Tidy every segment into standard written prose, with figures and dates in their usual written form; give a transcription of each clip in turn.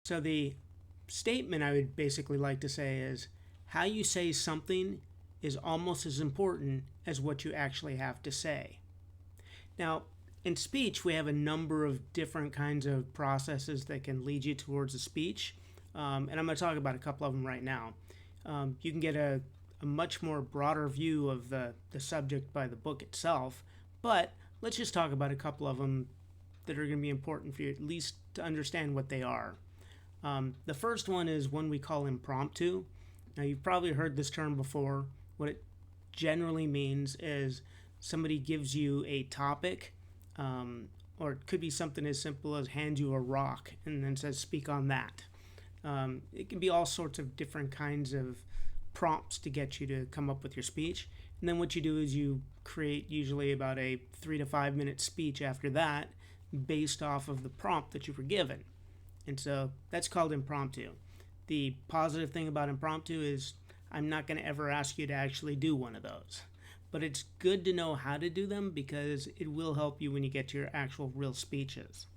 So the statement I would basically like to say is how you say something is almost as important as what you actually have to say. Now, in speech, we have a number of different kinds of processes that can lead you towards a speech, and I'm going to talk about a couple of them right now. You can get a much more broader view of the subject by the book itself, but let's just talk about a couple of them that are going to be important for you at least to understand what they are. The first one is one we call impromptu. Now, you've probably heard this term before. What it generally means is somebody gives you a topic, or it could be something as simple as hand you a rock and then says, speak on that. It can be all sorts of different kinds of prompts to get you to come up with your speech. And then what you do is you create usually about a 3 to 5 minute speech after that based off of the prompt that you were given. And so that's called impromptu. The positive thing about impromptu is I'm not going to ever ask you to actually do one of those. But it's good to know how to do them because it will help you when you get to your actual real speeches.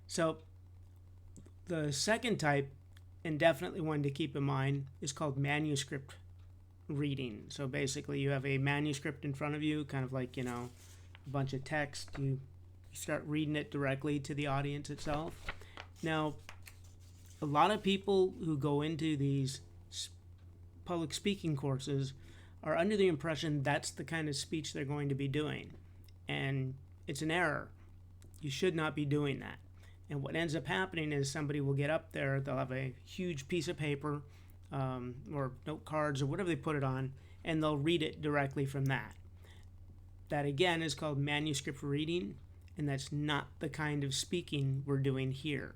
So the second type, and definitely one to keep in mind, is called manuscript reading. So basically you have a manuscript in front of you, kind of like, a bunch of text. You start reading it directly to the audience itself. Now, a lot of people who go into these public speaking courses are under the impression that's the kind of speech they're going to be doing. And it's an error. You should not be doing that. And what ends up happening is somebody will get up there, they'll have a huge piece of paper or note cards or whatever they put it on, and they'll read it directly from that. That again is called manuscript reading, and that's not the kind of speaking we're doing here.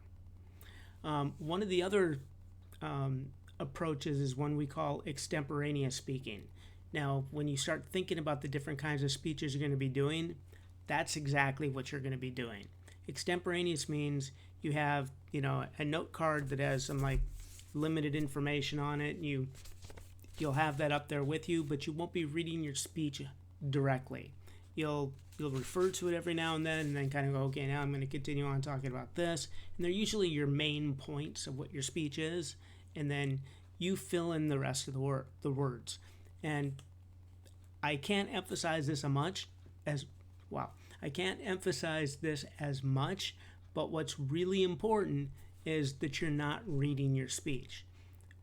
One of the other approaches is one we call extemporaneous speaking. Now, when you start thinking about the different kinds of speeches you're going to be doing, that's exactly what you're going to be doing. Extemporaneous means you have, a note card that has some limited information on it, and you'll have that up there with you, but you won't be reading your speech directly. You'll refer to it every now and then kind of go, okay, now I'm going to continue on talking about this. And they're usually your main points of what your speech is, and then you fill in the rest of the words. And I can't emphasize this as much, but what's really important is that you're not reading your speech.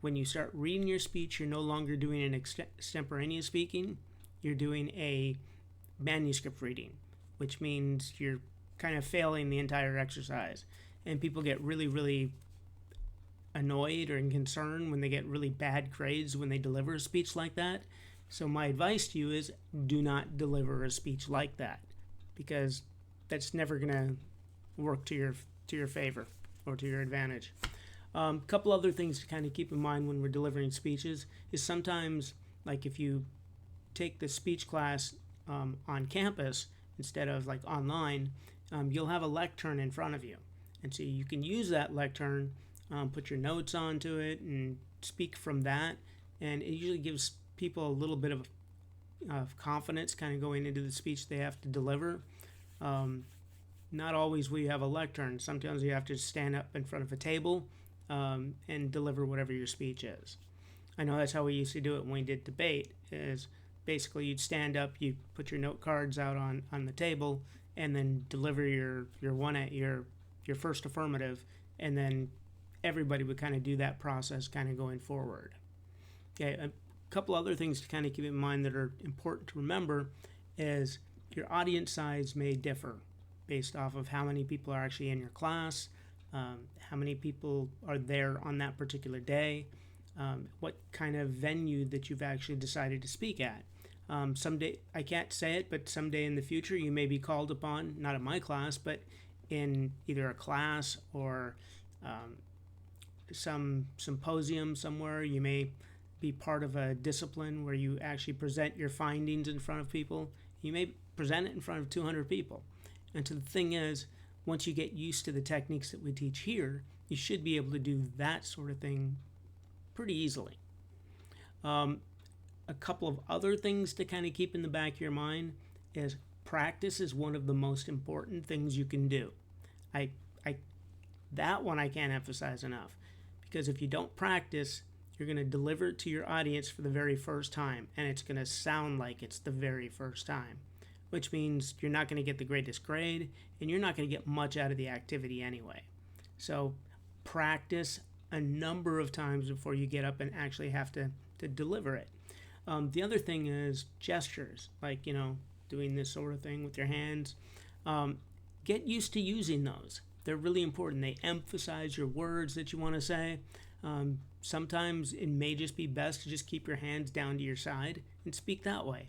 When you start reading your speech, you're no longer doing an extemporaneous speaking, you're doing a manuscript reading, which means you're kind of failing the entire exercise. And people get really, really annoyed or concerned when they get really bad grades when they deliver a speech like that. So my advice to you is do not deliver a speech like that, because that's never going to work to your favor or to your advantage. A couple other things to kind of keep in mind when we're delivering speeches is sometimes, like if you take the speech class on campus instead of online, you'll have a lectern in front of you. And so you can use that lectern, put your notes onto it, and speak from that. And it usually gives people a little bit of confidence kind of going into the speech they have to deliver. Not always will you have a lectern. Sometimes you have to stand up in front of a table and deliver whatever your speech is. I know that's how we used to do it when we did debate, is basically you'd stand up, you put your note cards out on the table, and then deliver your first affirmative, and then everybody would kind of do that process kind of going forward. Okay, a couple other things to kind of keep in mind that are important to remember is your audience size may differ based off of how many people are actually in your class, how many people are there on that particular day, what kind of venue that you've actually decided to speak at. Someday, I can't say it, but someday in the future you may be called upon, not in my class, but in either a class or some symposium somewhere. You may be part of a discipline where you actually present your findings in front of people. You may present it in front of 200 people. And so the thing is, once you get used to the techniques that we teach here, you should be able to do that sort of thing pretty easily. A couple of other things to kind of keep in the back of your mind is practice is one of the most important things you can do. I That one I can't emphasize enough, because if you don't practice, you're going to deliver it to your audience for the very first time, and it's going to sound like it's the very first time, which means you're not going to get the greatest grade, and you're not going to get much out of the activity anyway. So practice a number of times before you get up and actually have to deliver it. The other thing is gestures, like, doing this sort of thing with your hands. Get used to using those. They're really important. They emphasize your words that you want to say. Sometimes it may just be best to just keep your hands down to your side and speak that way.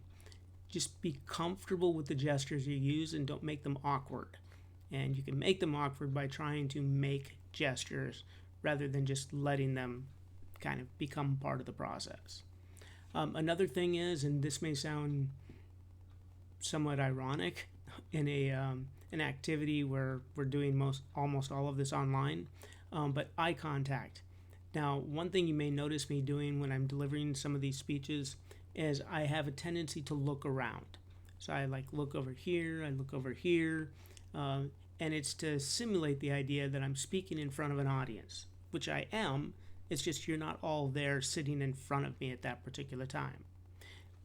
Just be comfortable with the gestures you use and don't make them awkward. And you can make them awkward by trying to make gestures rather than just letting them kind of become part of the process. Another thing is, and this may sound somewhat ironic in an activity where we're doing almost all of this online, but eye contact. Now, one thing you may notice me doing when I'm delivering some of these speeches is I have a tendency to look around. So I look over here, I look over here, and it's to simulate the idea that I'm speaking in front of an audience, which I am. It's just you're not all there sitting in front of me at that particular time.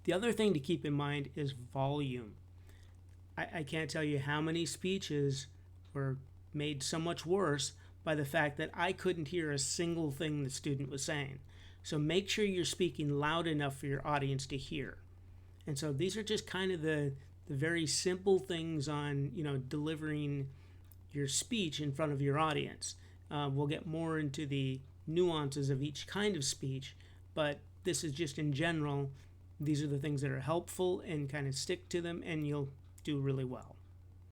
The other thing to keep in mind is volume. I can't tell you how many speeches were made so much worse by the fact that I couldn't hear a single thing the student was saying. So make sure you're speaking loud enough for your audience to hear. And so these are just kind of the very simple things on, delivering your speech in front of your audience. We'll get more into the nuances of each kind of speech, but this is just in general, these are the things that are helpful, and kind of stick to them and you'll do really well.